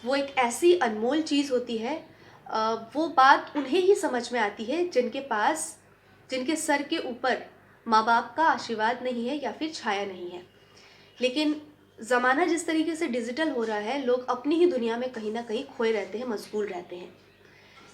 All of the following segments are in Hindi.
वो एक ऐसी अनमोल चीज़ होती है। वो बात उन्हें ही समझ में आती है जिनके सर के ऊपर माँ बाप का आशीर्वाद नहीं है या फिर छाया नहीं है। लेकिन ज़माना जिस तरीके से डिजिटल हो रहा है, लोग अपनी ही दुनिया में कहीं ना कहीं खोए रहते हैं, मशगूल रहते हैं।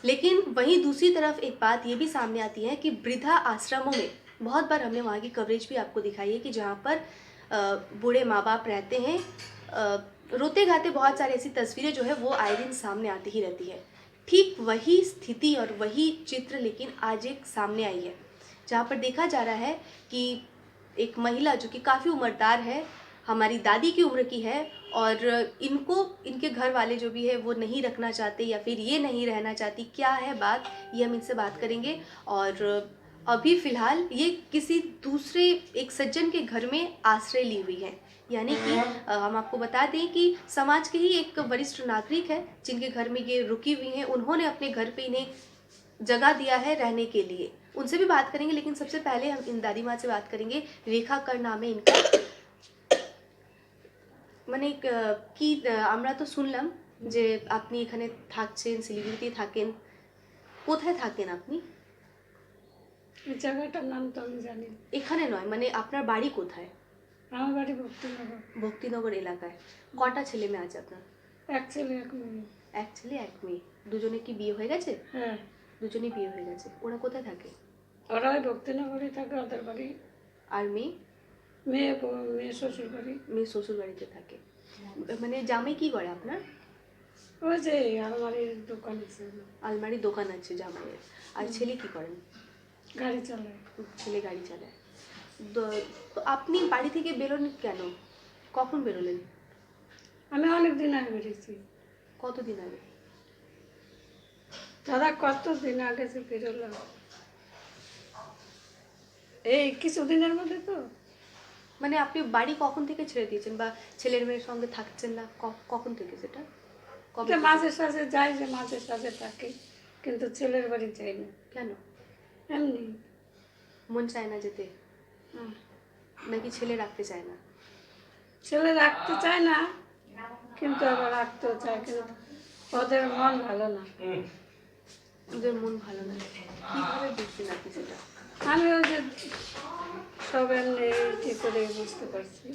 लेकिन वहीं दूसरी तरफ एक बात ये भी सामने आती है कि वृद्धा आश्रमों में बहुत बार हमने वहाँ की कवरेज भी आपको दिखाई है कि जहाँ पर बूढ़े माँ बाप रहते हैं, रोते गाते बहुत सारी ऐसी तस्वीरें जो है वो आए दिन सामने आती ही रहती है। ठीक वही स्थिति और वही चित्र लेकिन आज एक सामने आई है, जहाँ पर देखा जा रहा है कि एक महिला जो कि काफ़ी उम्रदार है, हमारी दादी की उम्र की है, और इनको इनके घर वाले जो भी है वो नहीं रखना चाहते या फिर ये नहीं रहना चाहती। क्या है बात, ये हम इनसे बात करेंगे। और अभी फ़िलहाल ये किसी दूसरे एक सज्जन के घर में आश्रय ली हुई है। यानी कि हम आपको बता दें कि समाज के ही एक वरिष्ठ नागरिक है जिनके घर में ये रुकी हुई हैं। उन्होंने अपने घर पे इन्हें जगह दिया है रहने के लिए। उनसे भी बात करेंगे, लेकिन सबसे पहले हम इन दादी माँ से बात करेंगे। रेखा कर नाम है इनका। মানে কি আমরা তো শুনলাম যে আপনি এখানে থাকছেন, শিলিগুড়িতে থাকেন। কোথায় থাকেন আপনি? এই জায়গাটার নাম তো আমি জানি না। এখানে নয়, মানে আপনার বাড়ি কোথায়? আমার বাড়ি ভক্তিনগর। ভক্তিনগর এলাকায়। কটা ছেলে মেয়ে আছে আপনার? এক ছেলে এক মেয়ে। এক ছেলে এক মেয়ে। দুজনে কি বিয়ে হয়ে গেছে? হ্যাঁ, দুজনেই বিয়ে হয়ে গেছে। ওরা কোথায় থাকে? ওরা ওই ভক্তিনগরে থাকে, ওদের বাড়ি। আর মেয়ে? মেয়ে শ্বশুর বাড়ি। মেয়ে শ্বশুর বাড়িতে থাকে। মানে জামাই কি করে আপনার? ওই যে আলমারির দোকান আছে। আলমারি দোকান আছে জামাইয়ের। আর ছেলে কি করেন? গাড়ি চালায়। ছেলে গাড়ি চালায়। তো আপনি বাড়ি থেকে বেরোলেন কেন? কখন বেরোলেন? আমি অনেক দিন আগে বেরিয়েছি। কতদিন আগে? দাদা কত দিন আগে যে বেরোলাম, এই কিছুদিনের মধ্যে তো। মানে আপনি বাড়ি কখন থেকে ছেড়ে দিয়েছেন, বা ছেলের মেয়ের সঙ্গে থাকছেন না কখন থেকে সেটা? কবে? মাঝে সাঝে যাই, যে মাঝে সাঝে থাকি, কিন্তু ছেলের বাড়ি যাই না। কেন? এমনি মন চায় না যেতে, নাকি ছেলে রাখতে চায় না? ছেলে রাখতে চায় না, কিন্তু আবার রাখতেও চায়, কিন্তু ওদের মন ভালো না। ওদের মন ভালো না? কিভাবে বুঝছেন আপনি সেটা? আমি ওই যে সব এমনি ঠিক করে বুঝতে পারছি।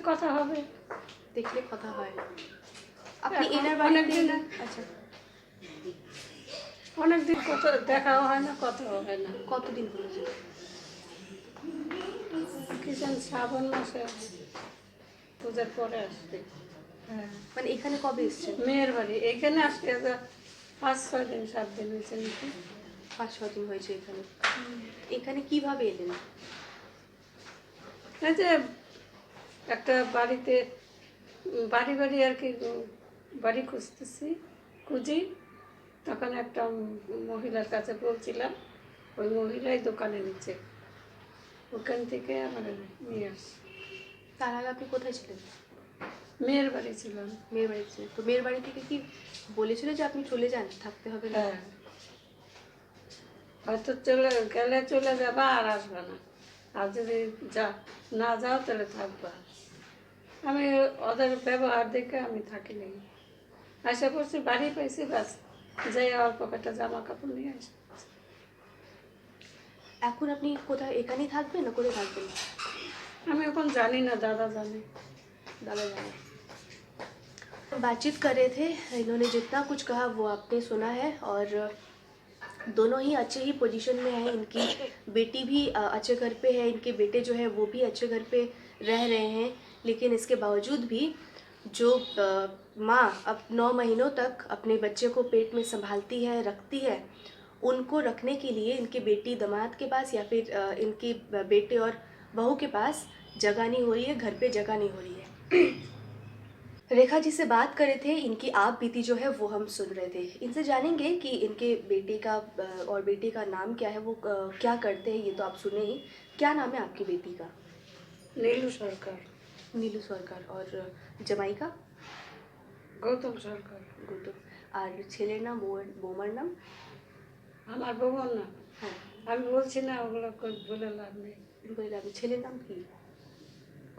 কথা হবে, দেখলে কথা হয়। আপনি এখন এনার অনেকদিন, আচ্ছা, অনেকদিন কথা দেখাও হয় না, কথাও হয় না। কতদিন হলো সেটা? কিষান শ্রাবণ মাসে পূজার পরে আসবে। হ্যাঁ, মানে এখানে কবে এসছেন? মেয়ের বাড়ি এখানে আসতে 5-6 দিন 7 দিন হয়েছে নাকি। 5-6 দিন হয়েছে এখানে। এখানে কিভাবে এলেন? এই যে একটা বাড়িতে বাড়ি বাড়ি আর কি বাড়ি খুঁজি, তখন একটা মহিলার কাছে বলছিলাম, ওই মহিলাই দোকানে নিচ্ছে, ওখান থেকে আমার নিয়ে আসি। তার আগে আপনি কোথায় ছিলেন? মেয়ের বাড়ি ছিলাম। মেয়ের বাড়ি ছিলেন। তো মেয়ের বাড়ি থেকে কি বলেছিল যে আপনি চলে যান, থাকতে হবে না? হ্যাঁ, হয়তো চলে যাবা আর আসবে না, আর যদি না যাও তাহলে থাকবা। আমি ওদের ব্যবহার দেখে আমি থাকিনি, আশা করছি বাড়ি পাইছি, বাস যাই অল্প কটা জামা কাপড় নিয়ে আসি। এখন আপনি কোথায়, এখানেই থাকবেন না কোথায় থাকবেন? আমি এখন জানি না, दादा जाने। दादा जाने। बातचीत कर रहे थे, इन्होंने जितना कुछ कहा वो आपने सुना है, और दोनों ही अच्छे ही पोजीशन में हैं। इनकी बेटी भी अच्छे घर पे है, इनके बेटे जो है वो भी अच्छे घर पे रह रहे हैं। लेकिन इसके बावजूद भी जो माँ अब 9 महीनों तक अपने बच्चे को पेट में संभालती है, रखती है, उनको रखने के लिए इनके बेटी दामाद के पास या फिर इनके बेटे और बहू के पास जगह नहीं हो रही है, घर पे जगह नहीं हो रही है। रेखा जी से बात कर रहे थे, इनकी आप बीती जो है वो हम सुन रहे थे। इनसे जानेंगे कि इनके बेटे का और बेटे का नाम क्या है, वो क्या करते हैं, ये तो आप सुने ही। क्या नाम है आपकी बेटी का? नीलू सरकार। नीलू सरकार। और जमाई का? गौतम सरकार। गौतम। और ছেলের নাম, বৌমার নাম? আমার বৌমার না, হ্যাঁ, আমি বলছি না, ওগুলো বলে লাভ নেই। বলে লাভ নেই। ছেলের নাম কি?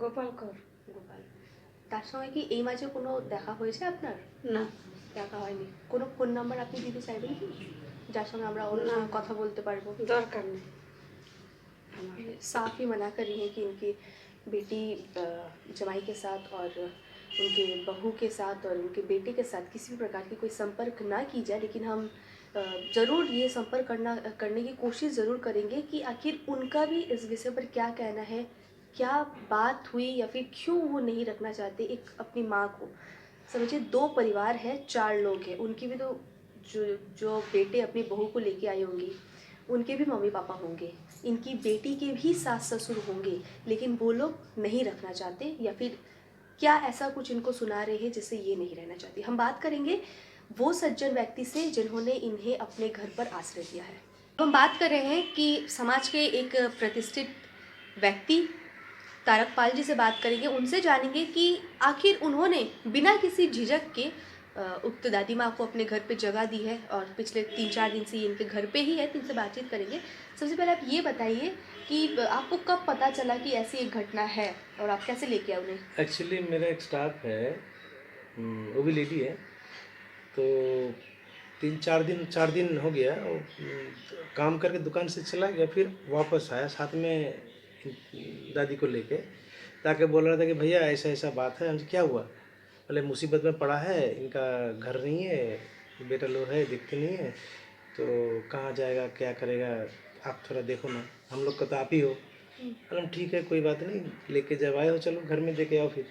গোপাল কর। গোপাল। তার সঙ্গে কি এই মাঝে কোনো দেখা হয়েছে আপনার? না, দেখা হয়নি। কোনো ফোন নাম্বার আপনি দিতে চাইবেন কি, যার সঙ্গে আমরা ওর না। কথা বলতে पारबो? দরকার নেই আমার। ये साफ ही मना कर रही हैं कि उनकी बेटी जमाई के साथ और उनके बहू के साथ और उनके बेटे के साथ किसी भी प्रकार की कोई संपर्क ना की जाए, लेकिन हम ज़रूर ये संपर्क करने की कोशिश ज़रूर करेंगे कि आखिर उनका भी इस विषय पर क्या कहना है, क्या बात हुई या फिर क्यों वो नहीं रखना चाहते एक अपनी माँ को। समझिए 2 परिवार है, 4 लोग हैं, उनकी भी तो जो जो बेटे अपनी बहू को लेके आई होंगी, उनके भी मम्मी पापा होंगे, इनकी बेटी के भी सास ससुर होंगे, लेकिन वो लोग नहीं रखना चाहते या फिर क्या ऐसा कुछ इनको सुना रहे हैं जिससे ये नहीं रहना चाहती। हम बात करेंगे वो सज्जन व्यक्ति से जिन्होंने इन्हें अपने घर पर आश्रय दिया है। हम बात कर रहे हैं कि समाज के एक प्रतिष्ठित व्यक्ति तारकपाल जी से बात करेंगे, उनसे जानेंगे कि आखिर उन्होंने बिना किसी झिझक के उक्त दादी माँ को अपने घर पे जगह दी है और पिछले 3-4 दिन से ये इनके घर पे ही है, तो इनसे बातचीत करेंगे। सबसे पहले आप ये बताइए कि आपको कब पता चला कि ऐसी एक घटना है और आप कैसे लेके आए उन्हें? एक्चुअली मेरा एक स्टाफ है, वो भी लेडी है, तो 4 दिन हो गया वो, काम करके दुकान से चला गया, फिर वापस आया साथ में दादी को लेके, ताकि बोल रहा था कि भैया ऐसा ऐसा बात है। हमसे क्या हुआ? बोले मुसीबत में पड़ा है, इनका घर नहीं है, बेटा लो है, दिखते नहीं है, तो कहाँ जाएगा, क्या करेगा, आप थोड़ा देखो ना, हम लोग का तो आप ही हो। बोला ठीक है, कोई बात नहीं, लेके जब आए हो चलो घर में देके आओ। फिर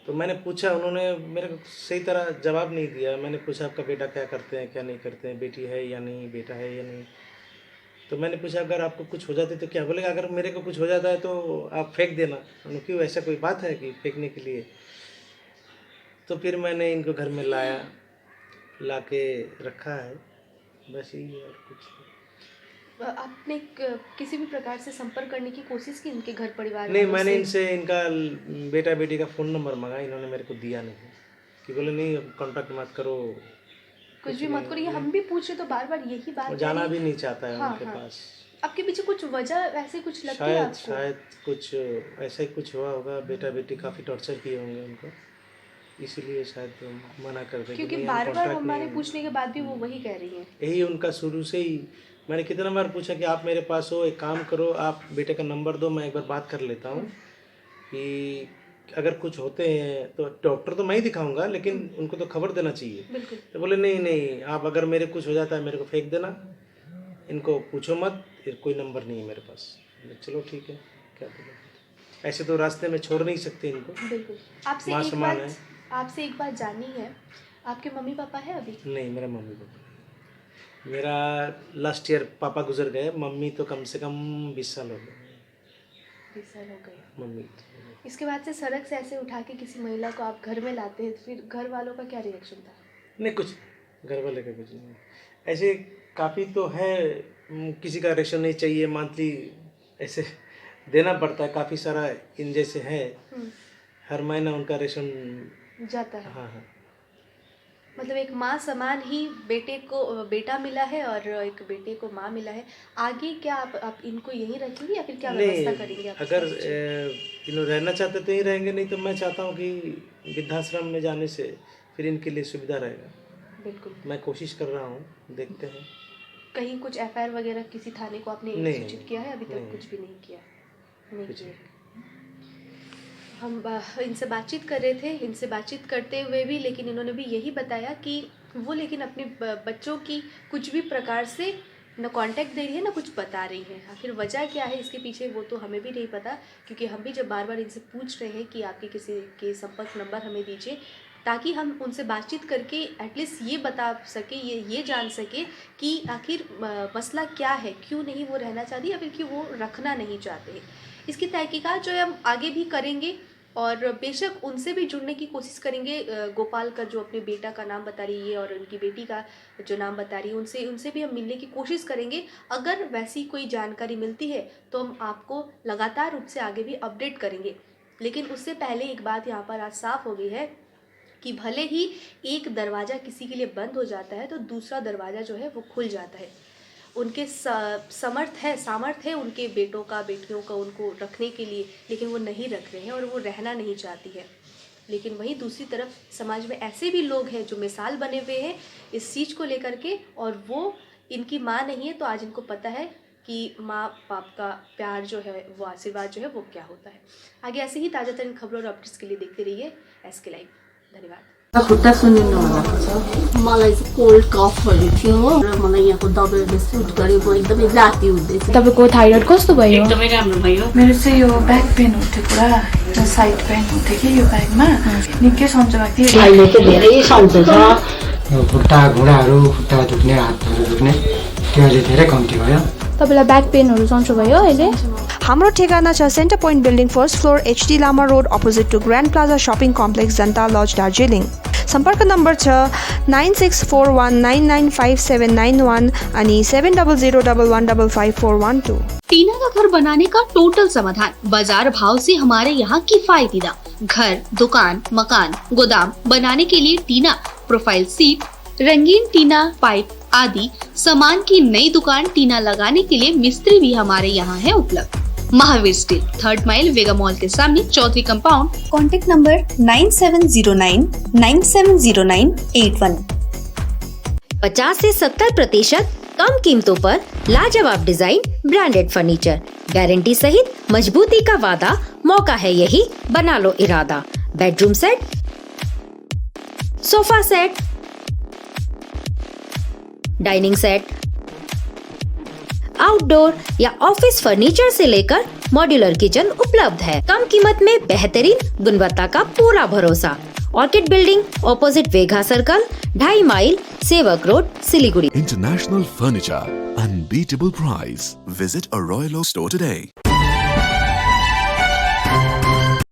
तो मैंने पूछा, उन्होंने मेरे को सही तरह जवाब नहीं दिया। मैंने पूछा आपका बेटा क्या करते हैं, क्या नहीं करते हैं, बेटी है या नहीं, बेटा है या नहीं। तो मैंने पूछा अगर आपको कुछ हो जाते तो क्या? बोलेगा अगर मेरे को कुछ हो जाता है तो आप फेंक देना। मैंने क्यों, ऐसा कोई बात है कि फेंकने के लिए? तो फिर मैंने इनको घर में लाया, ला के रखा है, बस यही और कुछ नहीं। आपने किसी भी प्रकार से संपर्क करने की कोशिश की इनके घर परिवार नहीं, वालों मैंने से? इनसे इनका बेटा बेटी का फ़ोन नंबर मांगा, इन्होंने मेरे को दिया नहीं, कि बोले नहीं कांटेक्ट मत करो, कुछ भी मत करिए। हम भी पूछ रहे तो बार बार यही बात वो कह जाना रही भी है। नहीं चाहता है हाँ, उनके हाँ। पास। आपके पीछे कुछ वजह ऐसे कुछ लगती है शायद आपको? शायद कुछ ऐसा ही कुछ हुआ होगा, बेटा बेटी काफ़ी टॉर्चर किए होंगे उनको, इसीलिए शायद मना कर दे। क्योंकि बार बार हमारे पूछने के बाद भी वो वही कह रही हैं। यही उनका शुरू से ही। मैंने कितना बार पूछा कि आप मेरे पास हो, एक काम करो, आप बेटे का नंबर दो, मैं एक बार बात कर लेता हूँ कि अगर कुछ होते हैं तो डॉक्टर तो मैं ही दिखाऊंगा, लेकिन उनको तो खबर देना चाहिए। बिल्कुल। तो बोले नहीं नहीं, आप अगर मेरे कुछ हो जाता है मेरे को फेंक देना, इनको पूछो मत, फिर कोई नंबर नहीं है मेरे पास। चलो ठीक है, क्या बोलो, ऐसे तो रास्ते में छोड़ नहीं सकते इनको। बिल्कुल। माँ समान है। आपसे एक बात जाननी है, आपके मम्मी पापा है अभी? नहीं, मेरा मम्मी पापा नहीं। मेरा लास्ट ईयर पापा गुजर गए, मम्मी तो कम से कम 20 साल हो गए। 20 साल हो गए। मम्मी इसके बाद से सड़क से ऐसे उठा के किसी महिला को आप घर में लाते हैं, फिर घर वालों का क्या रिएक्शन था? नहीं, कुछ घर वाले का कुछ नहीं। ऐसे काफ़ी तो है, किसी का रेशन नहीं चाहिए, मंथली ऐसे देना पड़ता है, काफ़ी सारा इन जैसे है, हर महीना उनका रेशन जाता है। हाँ हाँ। मतलब एक माँ समान ही बेटे को बेटा मिला है और एक बेटे को माँ मिला है। आगे क्या आप इनको यहीं रखेंगे या फिर क्या व्यवस्था करेंगे आप? अगर इन्हों रहना चाहते तो यहीं रहेंगे, नहीं तो मैं चाहता हूँ कि वृद्धाश्रम में जाने से फिर इनके लिए सुविधा रहेगा। बिल्कुल। मैं कोशिश कर रहा हूँ, देखते हैं। कहीं कुछ एफआईआर वगैरह किसी थाने को आपने सूचित किया है? अभी तक कुछ भी नहीं किया। नहीं किया। हम इनसे बातचीत कर रहे थे, इनसे बातचीत करते हुए भी लेकिन इन्होंने भी यही बताया कि वो लेकिन अपने बच्चों की कुछ भी प्रकार से न कांटेक्ट दे रही है, ना कुछ बता रही है। आखिर वजह क्या है इसके पीछे वो तो हमें भी नहीं पता, क्योंकि हम भी जब बार बार इनसे पूछ रहे हैं कि आपके किसी के संपर्क नंबर हमें दीजिए, ताकि हम उनसे बातचीत करके एटलीस्ट ये बता सके, ये जान सके कि आखिर मसला क्या है, क्यों नहीं वो रहना चाहती या फिर क्यों वो रखना नहीं चाहते। इसकी तहकीकात जो है हम आगे भी करेंगे और बेशक उनसे भी जुड़ने की कोशिश करेंगे। गोपाल का जो अपने बेटा का नाम बता रही है और उनकी बेटी का जो नाम बता रही है, उनसे भी हम मिलने की कोशिश करेंगे। अगर वैसी कोई जानकारी मिलती है तो हम आपको लगातार रूप से आगे भी अपडेट करेंगे। लेकिन उससे पहले एक बात यहाँ पर आज साफ हो गई है कि भले ही एक दरवाज़ा किसी के लिए बंद हो जाता है तो दूसरा दरवाज़ा जो है वो खुल जाता है। उनके सामर्थ्य है उनके बेटों का बेटियों का उनको रखने के लिए, लेकिन वो नहीं रख रहे हैं और वो रहना नहीं चाहती है। लेकिन वहीं दूसरी तरफ समाज में ऐसे भी लोग हैं जो मिसाल बने हुए हैं इस चीज़ को लेकर के, और वो इनकी माँ नहीं है तो आज इनको पता है कि माँ बाप का प्यार जो है, वो आशीर्वाद जो है वो क्या होता है। आगे ऐसे ही ताज़ा तरीन खबरों और अपडेट्स के लिए देखते रहिए SK लाइव। धन्यवाद। खुट्टा सुन्निनु भएको छ। मलाई चाहिँ कोल्ड कफहरू थियो र मलाई यहाँको दबाईले सुट गर्यो। म एकदमै राति हुँदैछ। तपाईँको थाइरोइड कस्तो भयो? एकदमै राम्रो भयो। मेरो चाहिँ यो ब्याक पेन उठ्यो पुरा, यो साइड पेन उठ्यो कि यो ब्याकमा निकै सन्चो भएको थियो। अहिले चाहिँ धेरै सन्चो छ। यो खुट्टा घुँडाहरू, खुट्टा दुख्ने, हातहरू दुख्ने त्यो अहिले धेरै कम्ती भयो। तपाईँलाई ब्याक पेनहरू सन्चो भयो अहिले? हाम्रो ठेगाना छ centre point building first floor HD Lama road opposite to grand plaza shopping complex Janata lodge Darjeeling. सम्पर्क नम्बर छ 9641995791 अनि 7001155412। टीना का घर बनाने का टोटल समाधान बाजार भाव से हमारे यहाँ किफायती दाम। घर, दुकान, मकान, गोदाम बनाने के लिए टीना, प्रोफाइल सीट, रंगीन टीना, पाइप आदि सामान की नई दुकान टीना लगाने के लिए मिस्त्री भी हमारे यहाँ है उपलब्ध। महावीर स्टील, 3rd माइल वेगा मॉल के सामने, चौधरी कंपाउंड। Contact number 9709970981। 50 से 70% कम कीमतों पर लाजवाब डिजाइन, ब्रांडेड फर्नीचर, गारंटी सहित मजबूती का वादा। मौका है यही, बना लो इरादा। Bedroom set, sofa set, dining set, outdoor या ऑफिस फर्नीचर से लेकर मॉड्यूलर किचन उपलब्ध है। कम कीमत में बेहतरीन गुणवत्ता का पूरा भरोसा। ऑर्किड बिल्डिंग, ऑपोजिट वेगा सर्कल, 2.5 माइल, सेवक road, Siliguri. International Furniture, unbeatable price. Visit a Royal Oak store today.